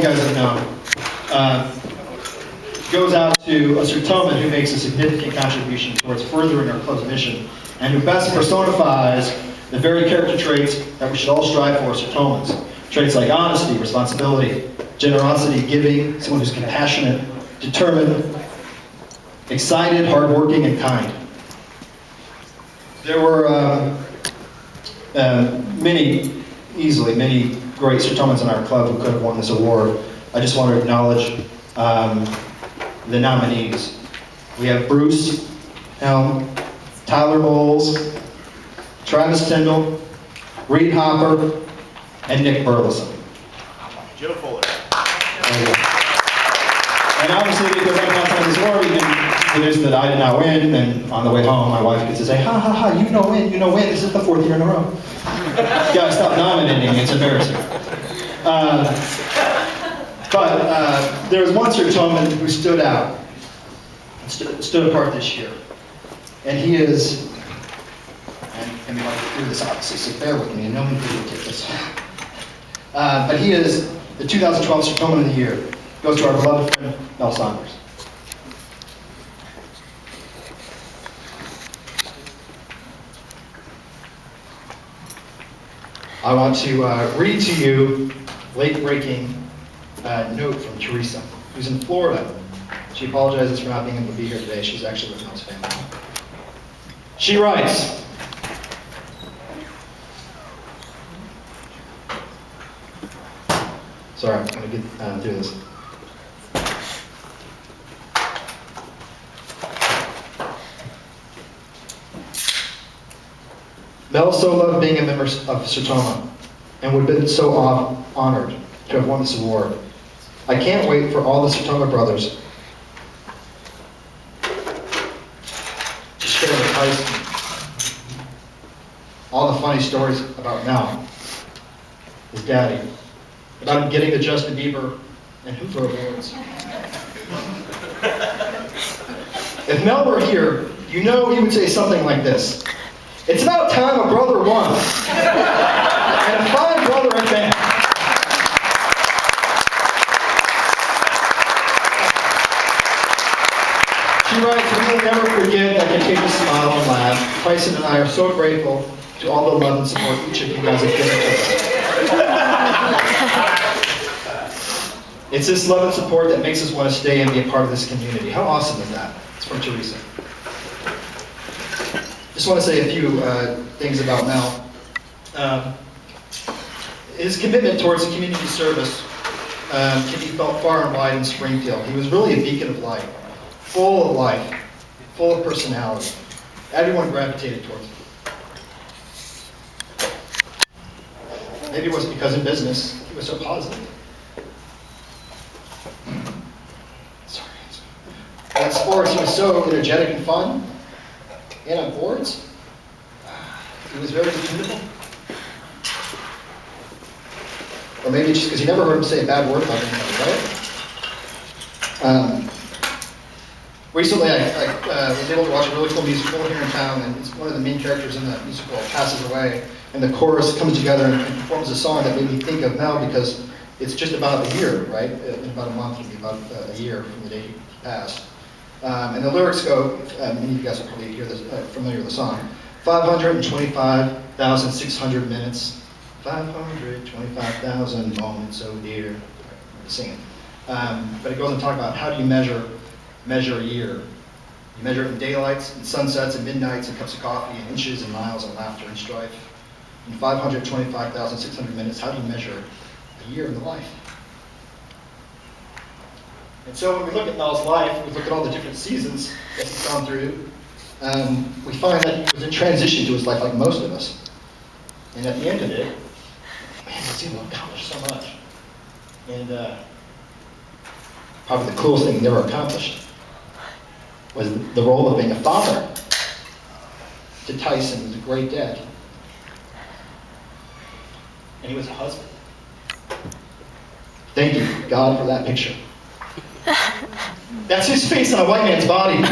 you guys have known, goes out to a Sertoman who makes a significant contribution towards furthering our club's mission and who best personifies the very character traits that we should all strive for as Sertomans. Traits like honesty, responsibility, generosity, giving, someone who's compassionate, determined, excited, hardworking, and kind. There were many great Sertomans in our club who could have won this award. I just want to acknowledge the nominees. We have Bruce Helm, Tyler Bowles, Travis Tyndall, Reed Hopper, and Nick Burleson. Joe Fuller. And obviously, because I'm not telling this award, you can deduce that I did not win, and on the way home, my wife gets to say, ha ha ha, you no win, this is the 4th year in a row. You gotta stop nominating, it's embarrassing. But there was one Sertoman who stood out, stood apart this year. And he is, and we like to do this obviously, so bear with me, and no one will take this. But he is the 2012 Sertoman of the Year. Goes to our beloved friend, Mel Saunders. I want to read to you a late-breaking note from Teresa, who's in Florida. She apologizes for not being able to be here today. She's actually with Mel's family. She writes, sorry, I'm going to get through this. Mel so loved being a member of Sertoman and would have been so honored to have won this award. I can't wait for all the Sertoman brothers to share with Tyson all the funny stories about Mel, his daddy, about him getting the Justin Bieber and Hoover awards. If Mel were here, you know he would say something like this. It's about time a brother won. And a fine brother at that. She writes, we will never forget that contagious smile and laugh. Tyson and I are so grateful to all the love and support each of you guys have given to us. It's this love and support that makes us want to stay and be a part of this community. How awesome is that? It's from Teresa. Just want to say a few things about Mel. His commitment towards community service can be felt far and wide in Springfield. He was really a beacon of light, full of personality. Everyone gravitated towards him. Maybe it was because in business he was so positive. Sorry. In sports, he was so energetic and fun. And on boards, he was very dependable. Or maybe just because you never heard him say a bad word about anybody, right? Recently, I was able to watch a really cool musical here in town, and it's one of the main characters in the musical passes away, and the chorus comes together and performs a song that made me think of Mel because it's just about a year, right? In about a month, it'll be about a year from the day he passed. And the lyrics go, many of you guys will probably hear this, familiar with the song, 525,600 minutes, 525,000 moments, oh dear. Sing it. But it goes on to talk about how do you measure a year. You measure it in daylights, and sunsets, and midnights, and cups of coffee, and inches, and miles, and laughter, and strife. In 525,600 minutes, how do you measure a year in the life? And so when we look at Mel's life, we look at all the different seasons that he's gone through, we find that he was in transition to his life like most of us. And at the end of it, man, he's able to accomplish so much. And probably the coolest thing he ever accomplished was the role of being a father to Tyson, who was a great dad. And he was a husband. Thank you, God, for that picture. That's his face on a white man's body. He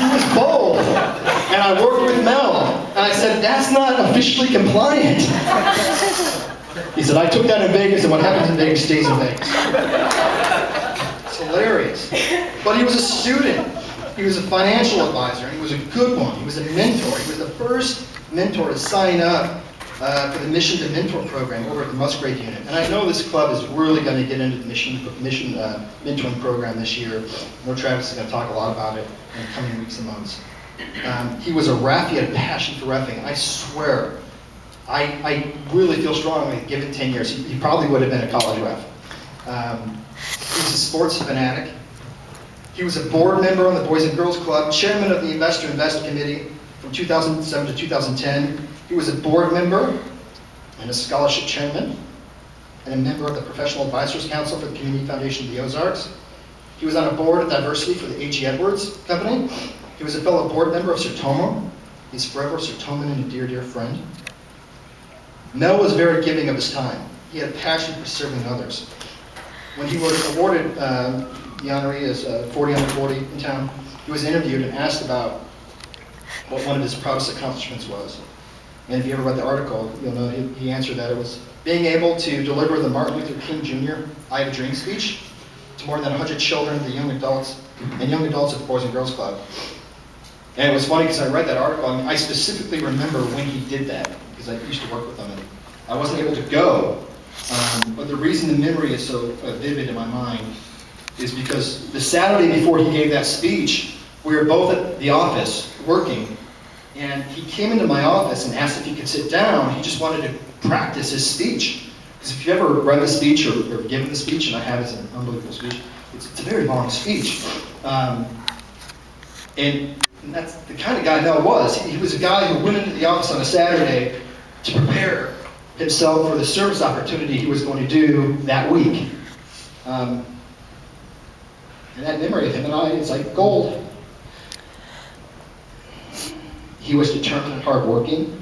was bold. And I worked with Mel, and I said, that's not officially compliant. He said, I took that in Vegas, and what happens in Vegas stays in Vegas. It's hilarious. But he was a student. He was a financial advisor, and he was a good one. He was a mentor. He was the first mentor to sign up for the Mission to Mentor program over at the Musgrave unit. And I know this club is really going to get into the mission mentoring program this year. I know Travis is going to talk a lot about it in the coming weeks and months. He was a ref. He had a passion for reffing. I swear, I really feel strongly, given 10 years, he probably would have been a college ref. He was a sports fanatic. He was a board member on the Boys and Girls Club, chairman of the Investor Invest Committee from 2007 to 2010. He was a board member and a scholarship chairman and a member of the Professional Advisors Council for the Community Foundation of the Ozarks. He was on a board of diversity for the A.G. Edwards Company. He was a fellow board member of Sertoman. He's forever Sertoman and a dear, dear friend. Mel was very giving of his time. He had a passion for serving others. When he was awarded the honoree as 40 under 40 in town, he was interviewed and asked about what one of his proudest accomplishments was. And if you ever read the article, you'll know he answered that it was being able to deliver the Martin Luther King Jr. I Have a Dream speech to more than 100 children, the young adults at the Boys and Girls Club. And it was funny because I read that article, and I specifically remember when he did that, because I used to work with him, and I wasn't able to go. But the reason the memory is so vivid in my mind is because the Saturday before he gave that speech, we were both at the office working, and he came into my office and asked if he could sit down. He just wanted to practice his speech. Because if you've ever read the speech or given the speech, and I have, it's an unbelievable speech, it's a very long speech. And that's the kind of guy Mel was. He was a guy who went into the office on a Saturday to prepare himself for the service opportunity he was going to do that week. And that memory of him and I is like gold. He was determined and hardworking.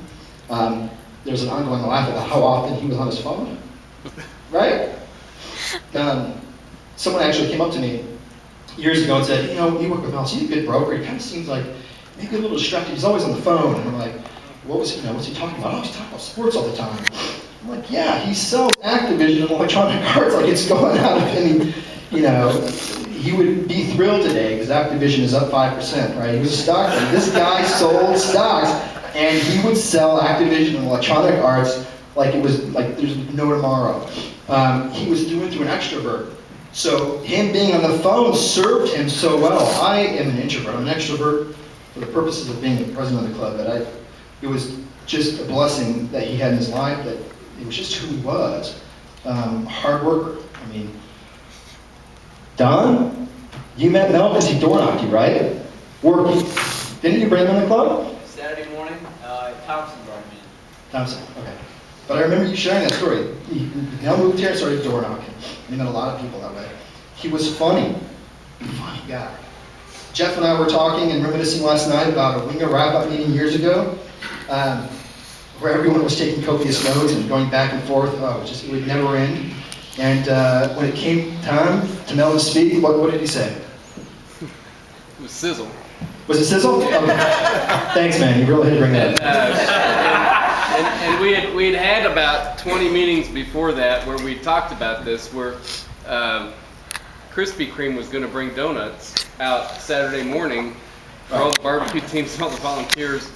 There's an ongoing laugh about how often he was on his phone, right? Someone actually came up to me years ago and said, you know, you work with Mel, he's a good broker. He kind of seems like maybe a little distracted. He's always on the phone. And I'm like, what's he talking about? Oh, he's talking about sports all the time. I'm like, yeah, he sells Activision and Electronic Arts like it's going out of any, he would be thrilled today because Activision is up 5%, right? He was a stockman. This guy sold stocks, and he would sell Activision and Electronic Arts like it was like there's no tomorrow. He was doing it through an extrovert. So him being on the phone served him so well. I am an introvert. I'm an extrovert for the purposes of being the president of the club. But it was just a blessing that he had in his life, that it was just who he was. Hard worker. I mean, Don, you met Mel because he door knocked you, right? Working. Didn't you bring him in the club? Saturday morning, Thompson brought me in. Thompson, okay. But I remember you sharing that story. Mel moved here and started door knocking. He met a lot of people that way. He was funny. Funny guy. Jeff and I were talking and reminiscing last night about a Winger wrap-up meeting years ago, where everyone was taking copious notes and going back and forth. It would never end. And when it came time to Mel to speak, what did he say? It was sizzle. Was it sizzle? Okay. Thanks, man. You really had to bring that up. And we had about 20 meetings before that where we talked about this, where Krispy Kreme was going to bring donuts out Saturday morning for all the barbecue teams and all the volunteers.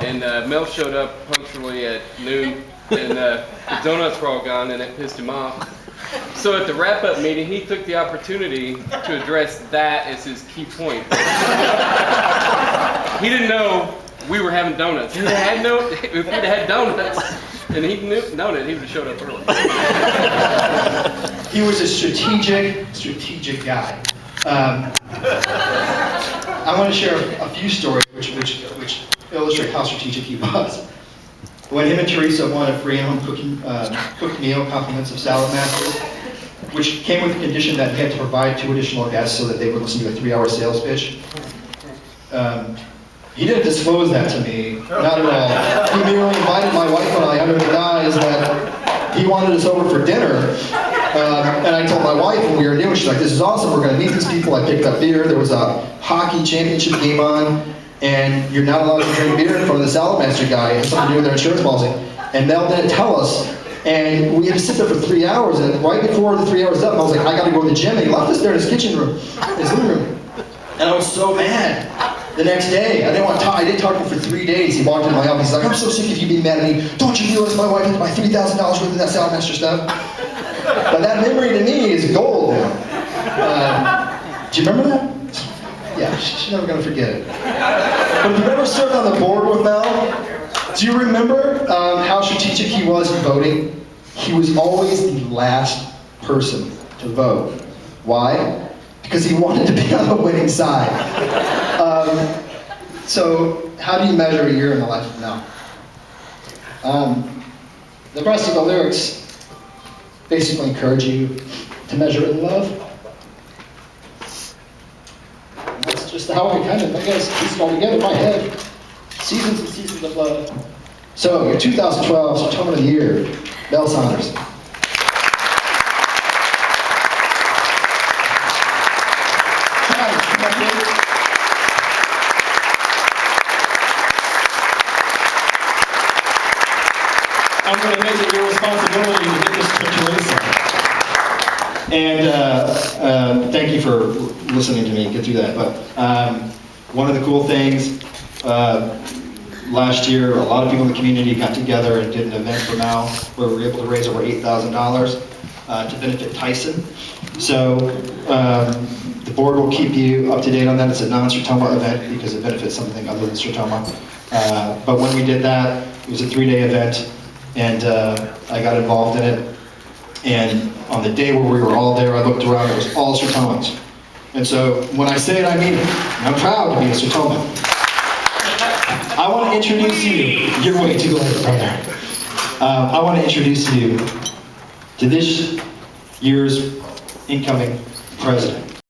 And Mel showed up punctually at noon, and the donuts were all gone, and it pissed him off. So at the wrap-up meeting, he took the opportunity to address that as his key point. He didn't know we were having donuts. If he'd had donuts and he'd known it, he would have showed up early. He was a strategic guy. I want to share a few stories which illustrate how strategic he was. When him and Teresa wanted a free home cooked meal, compliments of Salad Masters, which came with the condition that he had to provide 2 additional guests so that they would listen to a 3-hour sales pitch. He didn't disclose that to me, not at all. He merely invited my wife and I under the guise that he wanted us over for dinner. And I told my wife when we were new, she's like, this is awesome, we're going to meet these people. I picked up beer, there was a hockey championship game on, and you're not allowed to drink beer in front of the Salad Master guy. It has something to do with their insurance policy. And Mel didn't tell us And we had to sit there for 3 hours, and right before the 3 hours was up, I was like, I gotta go to the gym, and he left us there in his kitchen room, his living room. And I was so mad. The next day, I didn't talk to him for 3 days. He walked into my office, he's like, I'm so sick of you being mad at me. Don't you realize my wife had to buy $3,000 worth of that Saunders stuff? But that memory to me is gold now. Do you remember that? Yeah, she's never gonna forget it. But if you've ever served on the board with Mel, do you remember how strategic he was in voting? He was always the last person to vote. Why? Because he wanted to be on the winning side. So how do you measure a year in the life of Mel? The rest of the lyrics basically encourage you to measure it in love. And that's just how I guess, piece it all together in my head. Seasons and seasons of love. So, your 2012 Sertoman of the Year, Mel Saunders. I'm going to make it your responsibility to get this picture inside. And thank you for listening to me get through that. But one of the cool things, last year, a lot of people in the community got together and did an event for Mal where we were able to raise over $8,000 to benefit Tyson. So the board will keep you up to date on that. It's a non-Sertoma event because it benefits something other than Sertoma. But when we did that, it was a 3-day event, and I got involved in it. And on the day where we were all there, I looked around, it was all Sertomans. And so when I say it, I mean it. And I'm proud to be a Sertoman. I want to introduce you, you're way too late, brother. I want to introduce you to this year's incoming president.